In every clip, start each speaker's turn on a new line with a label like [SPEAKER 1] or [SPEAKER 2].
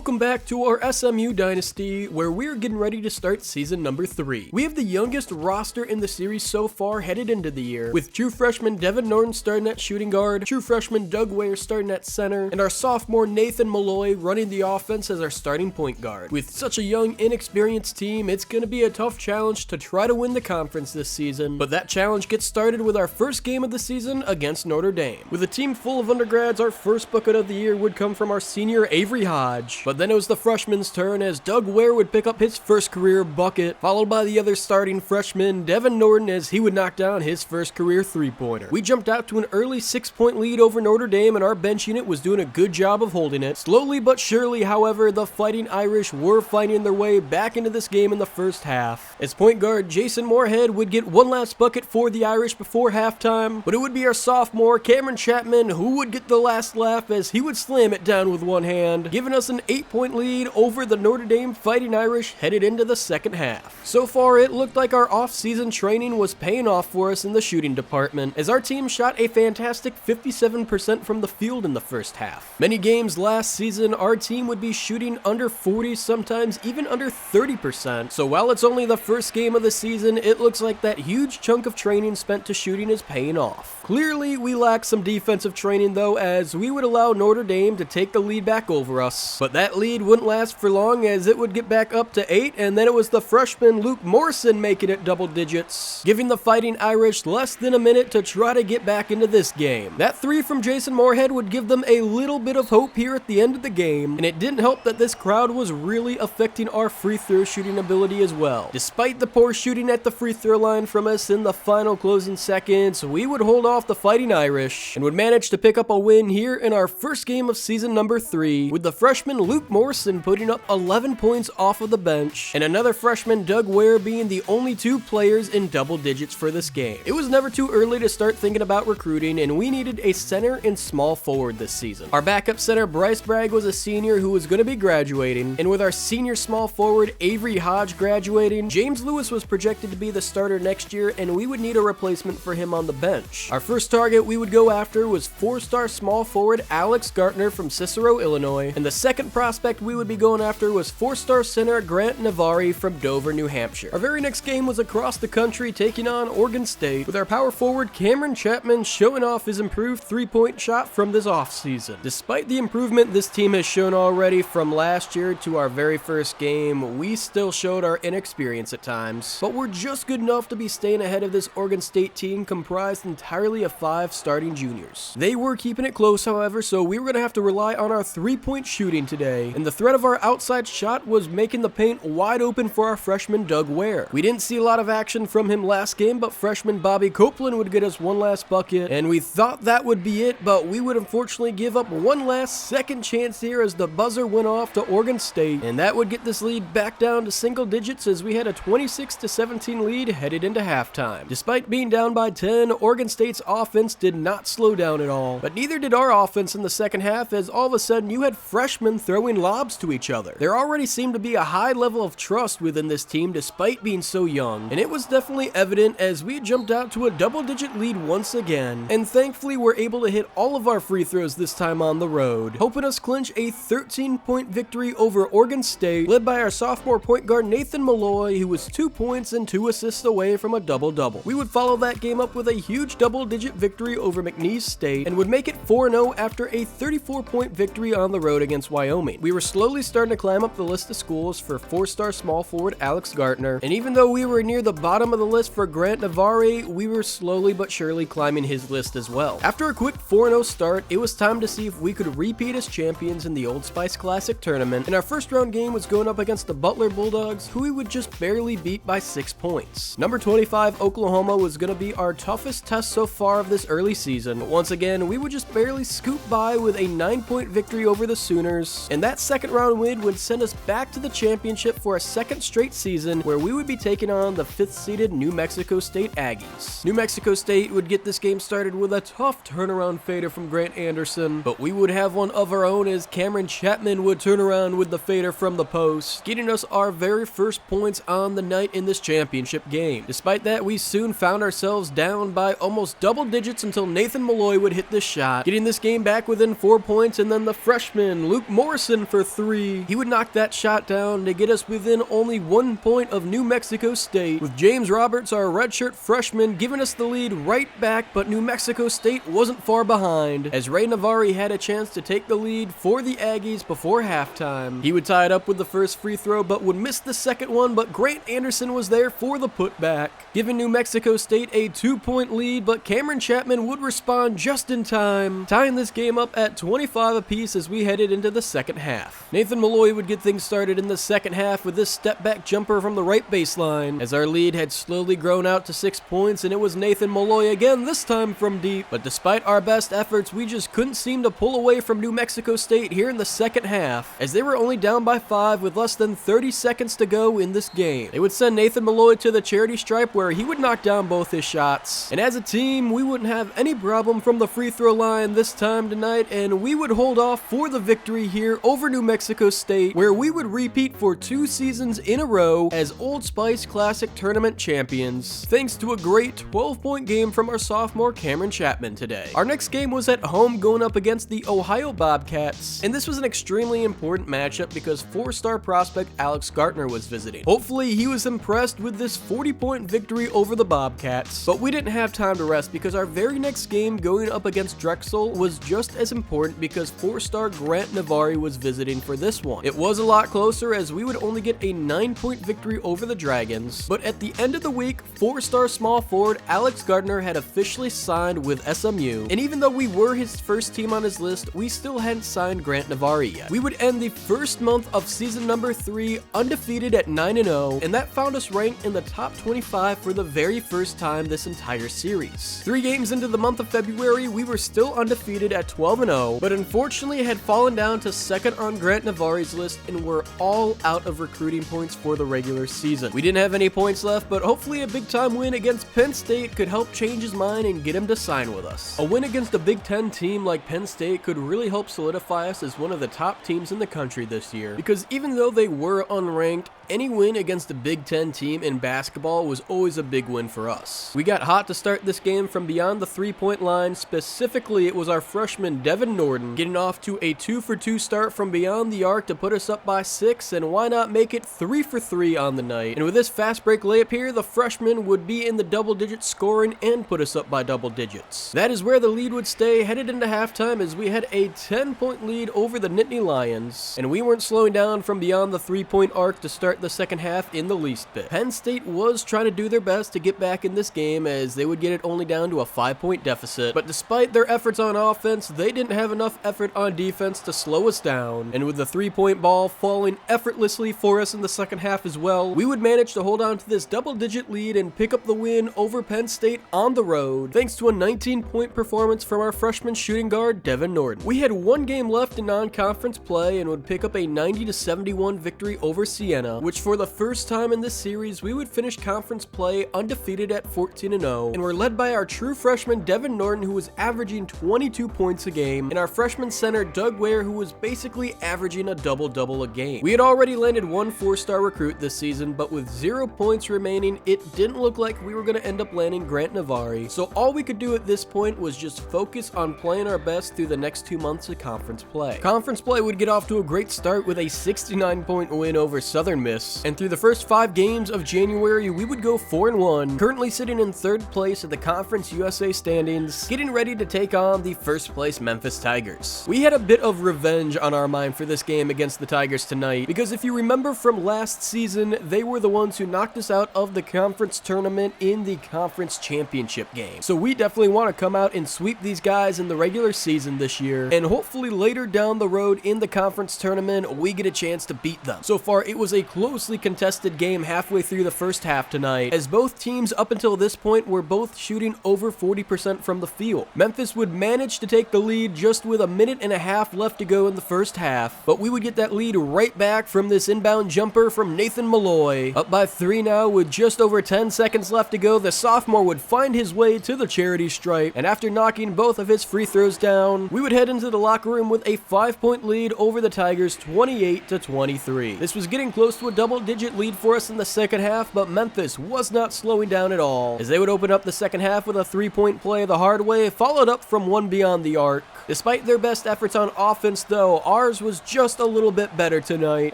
[SPEAKER 1] welcome back to our SMU Dynasty, where we're getting ready to start season number 3. We have the youngest roster in the series so far headed into the year, with true freshman Devin Norton starting at shooting guard, true freshman Doug Ware starting at center, and our sophomore Nathan Malloy running the offense as our starting point guard. With such a young, inexperienced team, it's going to be a tough challenge to try to win the conference this season, but that challenge gets started with our first game of the season against Notre Dame. With a team full of undergrads, our first bucket of the year would come from our senior Avery Hodge, but then it was the freshman's turn as Doug Ware would pick up his first career bucket, followed by the other starting freshman Devin Norton as he would knock down his first career three-pointer. We jumped out to an early 6-point lead over Notre Dame, and our bench unit was doing a good job of holding it. Slowly but surely, however, the Fighting Irish were finding their way back into this game in the first half, as point guard Jason Moorhead would get one last bucket for the Irish before halftime, but it would be our sophomore Cameron Chapman who would get the last laugh as he would slam it down with one hand, giving us an 8-point lead over the Notre Dame Fighting Irish headed into the second half. So far, it looked like our off-season training was paying off for us in the shooting department, as our team shot a fantastic 57% from the field in the first half. Many games last season, our team would be shooting under 40, sometimes even under 30%, so while it's only the first game of the season, it looks like that huge chunk of training spent to shooting is paying off. Clearly, we lack some defensive training though, as we would allow Notre Dame to take the lead back over us, but that lead wouldn't last for long as it would get back up to 8, and then it was the freshman Luke Morrison making it double digits, giving the Fighting Irish less than a minute to try to get back into this game. That 3 from Jason Moorhead would give them a little bit of hope here at the end of the game, and it didn't help that this crowd was really affecting our free throw shooting ability as well. Despite the poor shooting at the free throw line from us in the final closing seconds, we would hold off the Fighting Irish and would manage to pick up a win here in our first game of season number 3, with the freshman Luke Morrison putting up 11 points off of the bench, and another freshman Doug Ware being the only 2 players in double digits for this game. It was never too early to start thinking about recruiting, and we needed a center and small forward this season. Our backup center Bryce Bragg was a senior who was going to be graduating, and with our senior small forward Avery Hodge graduating, James Lewis was projected to be the starter next year, and we would need a replacement for him on the bench. Our first target we would go after was 4-star small forward Alex Gartner from Cicero, Illinois, and the second prospect we would be going after was 4-star center Grant Navari from Dover, New Hampshire. Our very next game was across the country taking on Oregon State, with our power forward Cameron Chapman showing off his improved 3-point shot from this offseason. Despite the improvement this team has shown already from last year to our very first game, we still showed our inexperience at times, but we're just good enough to be staying ahead of this Oregon State team comprised entirely of 5 starting juniors. They were keeping it close, however, so we were going to have to rely on our 3-point shooting today, and the threat of our outside shot was making the paint wide open for our freshman Doug Ware. We didn't see a lot of action from him last game, but freshman Bobby Copeland would get us one last bucket, and we thought that would be it, but we would unfortunately give up one last second chance here as the buzzer went off to Oregon State, and that would get this lead back down to single digits as we had a 26-17 lead headed into halftime. Despite being down by 10, Oregon State's offense did not slow down at all, but neither did our offense in the second half, as all of a sudden you had freshmen throwing lobs to each other. There already seemed to be a high level of trust within this team despite being so young, and it was definitely evident as we jumped out to a double-digit lead once again, and thankfully were able to hit all of our free throws this time on the road, helping us clinch a 13-point victory over Oregon State, led by our sophomore point guard Nathan Malloy, who was 2 points and 2 assists away from a double-double. We would follow that game up with a huge double-digit victory over McNeese State, and would make it 4-0 after a 34-point victory on the road against Wyoming. We were slowly starting to climb up the list of schools for 4-star small forward Alex Gartner, and even though we were near the bottom of the list for Grant Navari, we were slowly but surely climbing his list as well. After a quick 4-0 start, it was time to see if we could repeat as champions in the Old Spice Classic tournament, and our first round game was going up against the Butler Bulldogs, who we would just barely beat by 6 points. Number 25 Oklahoma was going to be our toughest test so far of this early season, but once again we would just barely scoop by with a 9-point victory over the Sooners, and that second round win would send us back to the championship for a second straight season where we would be taking on the 5th-seeded New Mexico State Aggies. New Mexico State would get this game started with a tough turnaround fader from Grant Anderson, but we would have one of our own as Cameron Chapman would turn around with the fader from the post, getting us our very first points on the night in this championship game. Despite that, we soon found ourselves down by almost double digits until Nathan Malloy would hit this shot, getting this game back within 4 points, and then the freshman Luke Morrison Anderson for 3. He would knock that shot down to get us within only 1 point of New Mexico State, with James Roberts, our redshirt freshman, giving us the lead right back, but New Mexico State wasn't far behind, as Ray Navari had a chance to take the lead for the Aggies before halftime. He would tie it up with the first free throw, but would miss the second one, but Grant Anderson was there for the putback, giving New Mexico State a 2-point lead, but Cameron Chapman would respond just in time, tying this game up at 25 apiece as we headed into the second half. Nathan Malloy would get things started in the second half with this step-back jumper from the right baseline, as our lead had slowly grown out to 6 points, and it was Nathan Malloy again, this time from deep. But despite our best efforts, we just couldn't seem to pull away from New Mexico State here in the second half, as they were only down by 5 with less than 30 seconds to go in this game. They would send Nathan Malloy to the charity stripe, where he would knock down both his shots, and as a team, we wouldn't have any problem from the free throw line this time tonight, and we would hold off for the victory here over New Mexico State, where we would repeat for 2 seasons in a row as Old Spice Classic Tournament champions, thanks to a great 12-point game from our sophomore Cameron Chapman today. Our next game was at home, going up against the Ohio Bobcats, and this was an extremely important matchup because 4-star prospect Alex Gartner was visiting. Hopefully he was impressed with this 40-point victory over the Bobcats, but we didn't have time to rest because our very next game going up against Drexel was just as important because 4-star Grant Navari was visiting for this one. It was a lot closer as we would only get a 9-point victory over the Dragons, but at the end of the week, 4-star small forward Alex Gardner had officially signed with SMU, and even though we were his first team on his list, we still hadn't signed Grant Navari yet. We would end the first month of season number 3 undefeated at 9-0, and that found us ranked in the top 25 for the very first time this entire series. 3 games into the month of February, we were still undefeated at 12-0, but unfortunately had fallen down to second on Grant Navari's list and were all out of recruiting points for the regular season. We didn't have any points left, but hopefully a big time win against Penn State could help change his mind and get him to sign with us. A win against a Big Ten team like Penn State could really help solidify us as one of the top teams in the country this year, because even though they were unranked, any win against a Big Ten team in basketball was always a big win for us. We got hot to start this game from beyond the 3-point line. Specifically, it was our freshman Devin Norden getting off to a 2-for-2 start from beyond the arc to put us up by 6, and why not make it 3-for-3 on the night. And with this fast break layup here, the freshman would be in the double digits scoring and put us up by double digits. That is where the lead would stay headed into halftime, as we had a 10-point lead over the Nittany Lions, and we weren't slowing down from beyond the 3-point arc to start the second half in the least bit. Penn State was trying to do their best to get back in this game, as they would get it only down to a 5-point deficit, but despite their efforts on offense, they didn't have enough effort on defense to slow us down, and with the 3-point ball falling effortlessly for us in the second half as well, we would manage to hold on to this double-digit lead and pick up the win over Penn State on the road, thanks to a 19-point performance from our freshman shooting guard Devin Norden. We had 1 game left in non-conference play and would pick up a 90-71 victory over Siena, which for the first time in this series, we would finish conference play undefeated at 14-0, and were led by our true freshman Devin Norden, who was averaging 22 points a game, and our freshman center Doug Ware, who was basically averaging a double-double a game. We had already landed 1 4-star recruit this season, but with 0 points remaining, it didn't look like we were going to end up landing Grant Navari, so all we could do at this point was just focus on playing our best through the next 2 months of conference play. Conference play would get off to a great start with a 69-point win over Southern Miss, and through the first 5 games of January, we would go 4-1, currently sitting in 3rd place at the Conference USA standings, getting ready to take on the 1st place Memphis Tigers. We had a bit of revenge on our mind for this game against the Tigers tonight, because if you remember from last season, they were the ones who knocked us out of the conference tournament in the conference championship game. So we definitely want to come out and sweep these guys in the regular season this year, and hopefully later down the road in the conference tournament, we get a chance to beat them. So far, it was a closely contested game halfway through the first half tonight, as both teams up until this point were both shooting over 40% from the field. Memphis would manage to take the lead just with a minute and a half left to go in the first half, but we would get that lead right back from this inbound jumper from Nathan Malloy. Up by 3 now with just over 10 seconds left to go, the sophomore would find his way to the charity stripe, and after knocking both of his free throws down, we would head into the locker room with a 5-point lead over the Tigers, 28-23. This was getting close to a double-digit lead for us in the second half, but Memphis was not slowing down at all, as they would open up the second half with a 3-point play the hard way, followed up from one beyond the arc. Despite their best efforts on offense though, our ours was just a little bit better tonight,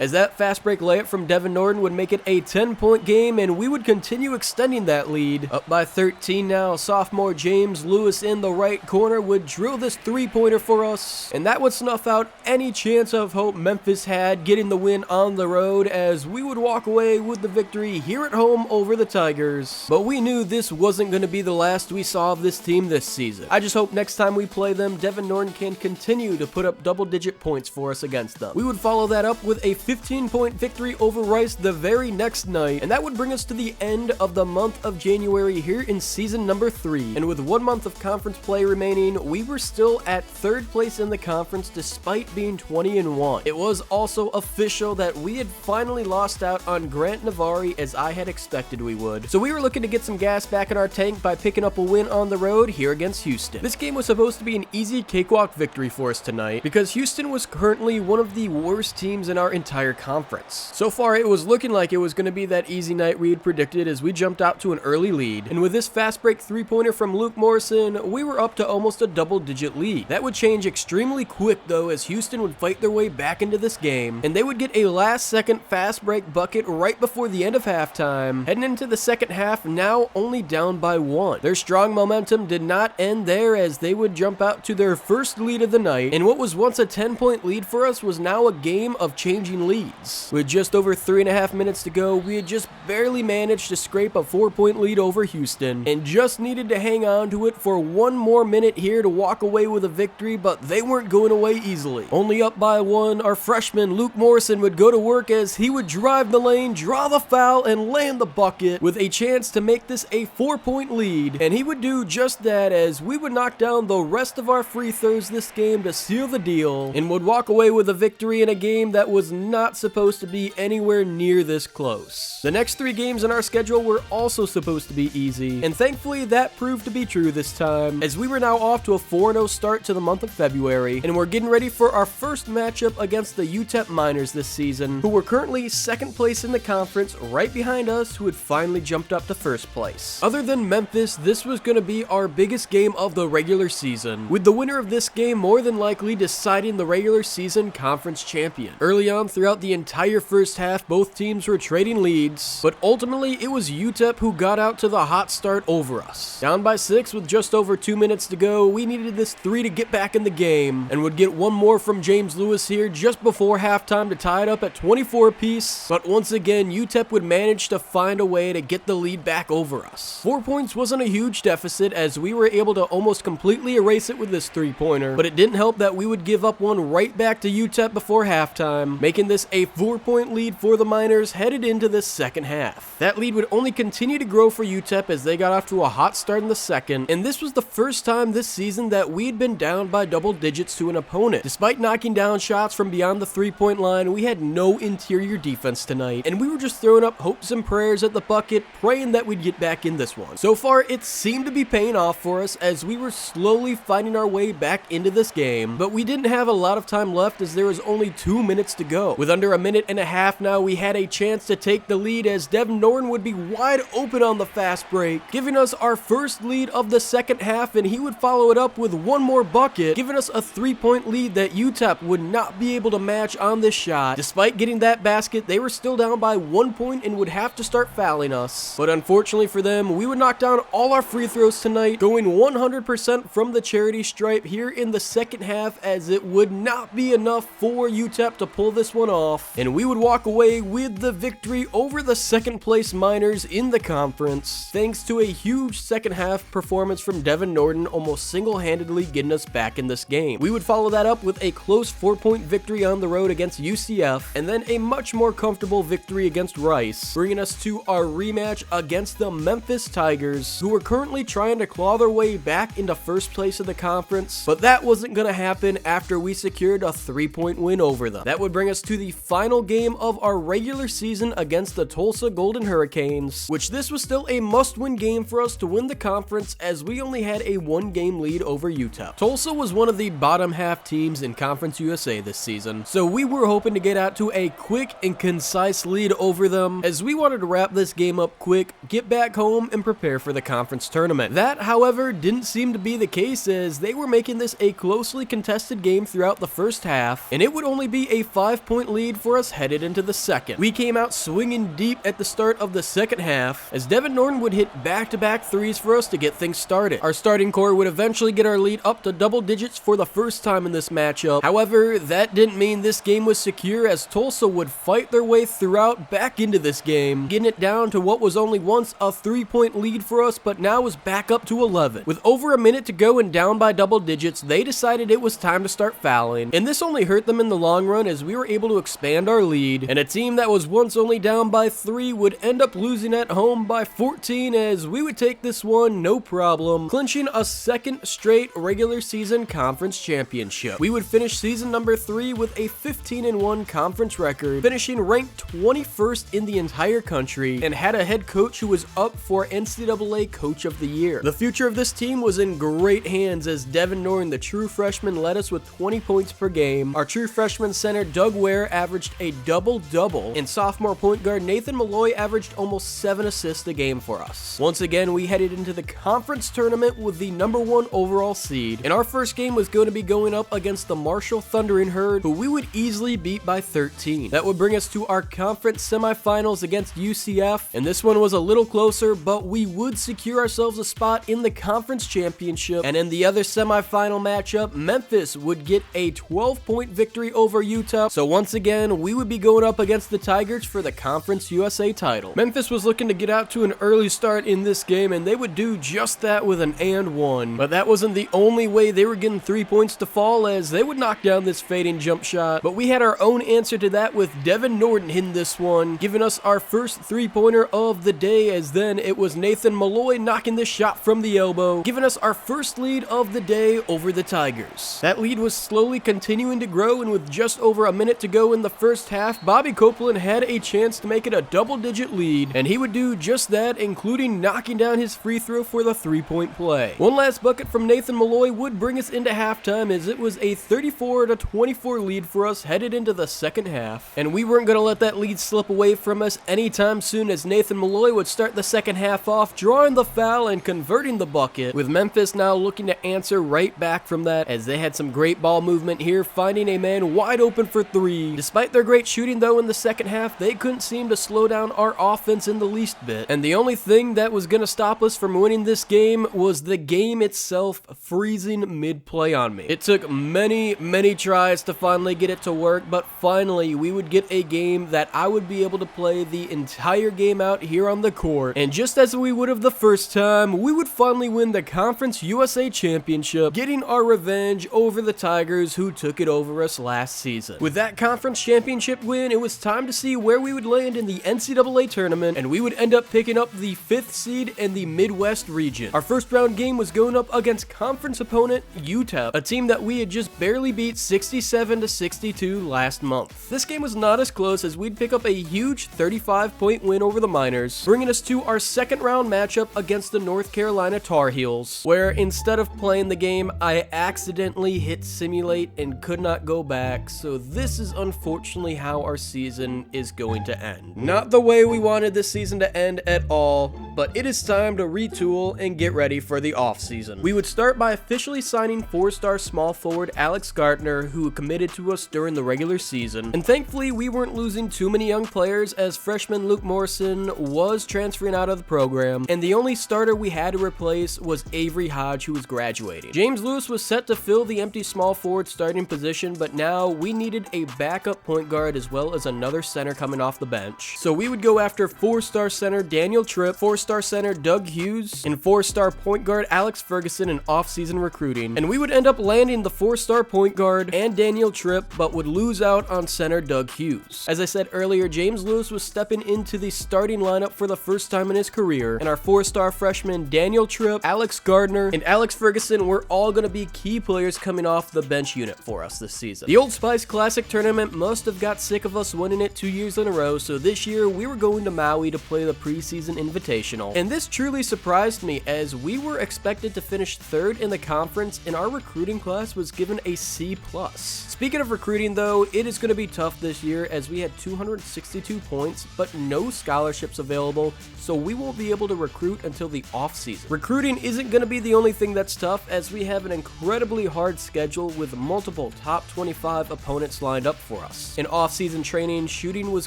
[SPEAKER 1] as that fast break layup from Devin Norton would make it a 10-point game, and we would continue extending that lead. Up by 13 now, sophomore James Lewis in the right corner would drill this three-pointer for us, and that would snuff out any chance of hope Memphis had getting the win on the road, as we would walk away with the victory here at home over the Tigers. But we knew this wasn't going to be the last we saw of this team this season. I just hope next time we play them, Devin Norton can continue to put up double-digit points for us against them. We would follow that up with a 15-point victory over Rice the very next night, and that would bring us to the end of the month of January here in season number 3. And with 1 month of conference play remaining, we were still at 3rd place in the conference despite being 20-1. It was also official that we had finally lost out on Grant Navari, as I had expected we would. So we were looking to get some gas back in our tank by picking up a win on the road here against Houston. This game was supposed to be an easy cakewalk victory for us tonight, because Houston was currently one of the worst teams in our entire conference. So far, it was looking like it was going to be that easy night we had predicted, as we jumped out to an early lead. And with this fast break three-pointer from Luke Morrison, we were up to almost a double-digit lead. That would change extremely quick though, as Houston would fight their way back into this game, and they would get a last-second fast break bucket right before the end of halftime, heading into the second half now only down by 1. Their strong momentum did not end there, as they would jump out to their first lead of the night, and what was once a 10-point lead for us was now a game of changing leads. With just over 3.5 minutes to go, we had just barely managed to scrape a 4-point lead over Houston, and just needed to hang on to it for 1 more minute here to walk away with a victory, but they weren't going away easily. Only up by 1, our freshman Luke Morrison would go to work, as he would drive the lane, draw the foul, and land the bucket with a chance to make this a 4-point lead, and he would do just that, as we would knock down the rest of our free throws this game to seal the deal, and would walk away with a victory in a game that was not supposed to be anywhere near this close. The next 3 games in our schedule were also supposed to be easy, and thankfully that proved to be true this time, as we were now off to a 4-0 start to the month of February, and we're getting ready for our first matchup against the UTEP Miners this season, who were currently 2nd place in the conference, right behind us, who had finally jumped up to 1st place. Other than Memphis, this was going to be our biggest game of the regular season, with the winner of this game more than likely deciding the regular season conference champion. Early on throughout the entire first half, both teams were trading leads, but ultimately it was UTEP who got out to the hot start over us. Down by 6 with just over 2 minutes to go, we needed this 3 to get back in the game, and would get 1 more from James Lewis here just before halftime to tie it up at 24 apiece, but once again UTEP would manage to find a way to get the lead back over us. 4 points wasn't a huge deficit, as we were able to almost completely erase it with this three-pointer, but it didn't help that we would give up one right back to UTEP before halftime, making this a 4-point lead for the Miners headed into this second half. That lead would only continue to grow for UTEP as they got off to a hot start in the second, and this was the first time this season that we'd been down by double digits to an opponent. Despite knocking down shots from beyond the 3-point line, we had no interior defense tonight, and we were just throwing up hopes and prayers at the bucket, praying that we'd get back in this one. So far, it seemed to be paying off for us, as we were slowly finding our way back into this game, but we didn't have a lot of time left, as there was only 2 minutes to go. With under a minute and a half now, we had a chance to take the lead, as Devin Norton would be wide open on the fast break, giving us our first lead of the second half, and he would follow it up with 1 more bucket, giving us a 3-point lead that UTEP would not be able to match on this shot. Despite getting that basket, they were still down by 1 point and would have to start fouling us, but unfortunately for them, we would knock down all our free throws tonight, going 100% from the charity stripe here in the second half, as it would not be enough for UTEP to pull this one off, and we would walk away with the victory over the 2nd place Miners in the conference, thanks to a huge second half performance from Devin Norton, almost single-handedly getting us back in this game. We would follow that up with a close 4-point victory on the road against UCF, and then a much more comfortable victory against Rice, bringing us to our rematch against the Memphis Tigers, who were currently trying to claw their way back into 1st place of the conference, but that wasn't going to happen after we secured a 3-point win over them. That would bring us to the final game of our regular season against the Tulsa Golden Hurricanes, which this was still a must-win game for us to win the conference, as we only had a 1-game lead over UTEP. Tulsa was one of the bottom half teams in Conference USA this season, so we were hoping to get out to a quick and concise lead over them, as we wanted to wrap this game up quick, get back home, and prepare for the conference tournament. That, however, didn't seem to be the case, as they were making this a closely contested game throughout the first first half, and it would only be a 5-point lead for us headed into the second. We came out swinging deep at the start of the second half, as Devin Norton would hit back-to-back threes for us to get things started. Our starting core would eventually get our lead up to double digits for the first time in this matchup. However, that didn't mean this game was secure, as Tulsa would fight their way throughout back into this game, getting it down to what was only once a 3-point lead for us, but now was back up to 11. With over a minute to go and down by double digits, they decided it was time to start fouling, and this only hurt them in the long run, as we were able to expand our lead, and a team that was once only down by 3 would end up losing at home by 14, as we would take this one no problem, clinching a second straight regular season conference championship. We would finish season number 3 with a 15-1 conference record, finishing ranked 21st in the entire country, and had a head coach who was up for NCAA Coach of the Year. The future of this team was in great hands, as Devin Norton, the true freshman, led us with 20 points per game. Our true freshman center Doug Ware averaged a double-double, and sophomore point guard Nathan Malloy averaged almost 7 assists a game for us. Once again, we headed into the conference tournament with the #1 overall seed, and our first game was going to be going up against the Marshall Thundering Herd, who we would easily beat by 13. That would bring us to our conference semifinals against UCF, and this one was a little closer, but we would secure ourselves a spot in the conference championship. And in the other semifinal matchup, Memphis would get a 12-point victory over Utah, so once again, we would be going up against the Tigers for the Conference USA title. Memphis was looking to get out to an early start in this game, and they would do just that with an and one, but that wasn't the only way they were getting 3 points to fall, as they would knock down this fading jump shot, but we had our own answer to that with Devin Norton hitting this one, giving us our first 3-pointer of the day, as then it was Nathan Malloy knocking this shot from the elbow, giving us our first lead of the day over the Tigers. That lead was slowly continuing to grow, and with just over a minute to go in the first half, Bobby Copeland had a chance to make it a double-digit lead, and he would do just that, including knocking down his free throw for the 3-point play. One last bucket from Nathan Malloy would bring us into halftime, as it was a 34-24 lead for us headed into the second half, and we weren't going to let that lead slip away from us anytime soon, as Nathan Malloy would start the second half off, drawing the foul and converting the bucket, with Memphis now looking to answer right back from that, as they had some great ball movement here, finding a man wide open for 3. Despite their great shooting though in the second half, they couldn't seem to slow down our offense in the least bit, and the only thing that was going to stop us from winning this game was the game itself freezing mid-play on me. It took many tries to finally get it to work, but finally we would get a game that I would be able to play the entire game out here on the court, and just as we would have the first time, we would finally win the Conference USA Championship, getting our revenge over the Tigers, who took it over us last season. With that conference championship win, it was time to see where we would land in the NCAA tournament, and we would end up picking up the 5th seed in the Midwest region. Our first round game was going up against conference opponent UTEP, a team that we had just barely beat 67-62 last month. This game was not as close, as we'd pick up a huge 35-point win over the Miners, bringing us to our second round matchup against the North Carolina Tar Heels, where instead of playing the game, I accidentally hit simulate and could not go back, so this is unfortunately how our season is going to end. Not the way we wanted this season to end at all, but it is time to retool and get ready for the offseason. We would start by officially signing 4-star small forward Alex Gardner, who committed to us during the regular season, and thankfully we weren't losing too many young players, as freshman Luke Morrison was transferring out of the program, and the only starter we had to replace was Avery Hodge, who was graduating. James Lewis was set to fill the empty small forward starting position, but now we needed a backup point guard as well as another center coming off the bench. So we would go after 4-star center Daniel Tripp, 4-star center Doug Hughes, and 4-star point guard Alex Ferguson in off-season recruiting. And we would end up landing the 4-star point guard and Daniel Tripp, but would lose out on center Doug Hughes. As I said earlier, James Lewis was stepping into the starting lineup for the first time in his career, and our 4-star freshmen Daniel Tripp, Alex Gardner, and Alex Ferguson were all going to be key players coming off the bench unit for us this season. The Old Spice Classic tournament must have got sick of us winning it 2 years in a row, so this year we were going to Maui to play the preseason invitation. sensational. And this truly surprised me, as we were expected to finish 3rd in the conference and our recruiting class was given a C+. Speaking of recruiting though, it is going to be tough this year as we had 262 points but no scholarships available, so we won't be able to recruit until the off-season. Recruiting isn't going to be the only thing that's tough, as we have an incredibly hard schedule with multiple top 25 opponents lined up for us. In off-season training, shooting was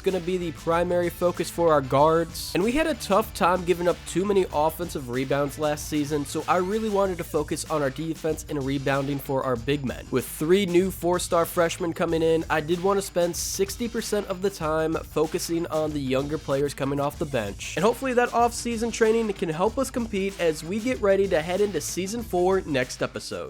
[SPEAKER 1] going to be the primary focus for our guards, and we had a tough time giving up too many offensive rebounds last season, so I really wanted to focus on our defense and rebounding for our big men. With 3 new 4-star freshmen coming in, I did want to spend 60% of the time focusing on the younger players coming off the bench, and hopefully that off-season training can help us compete as we get ready to head into Season 4 next episode.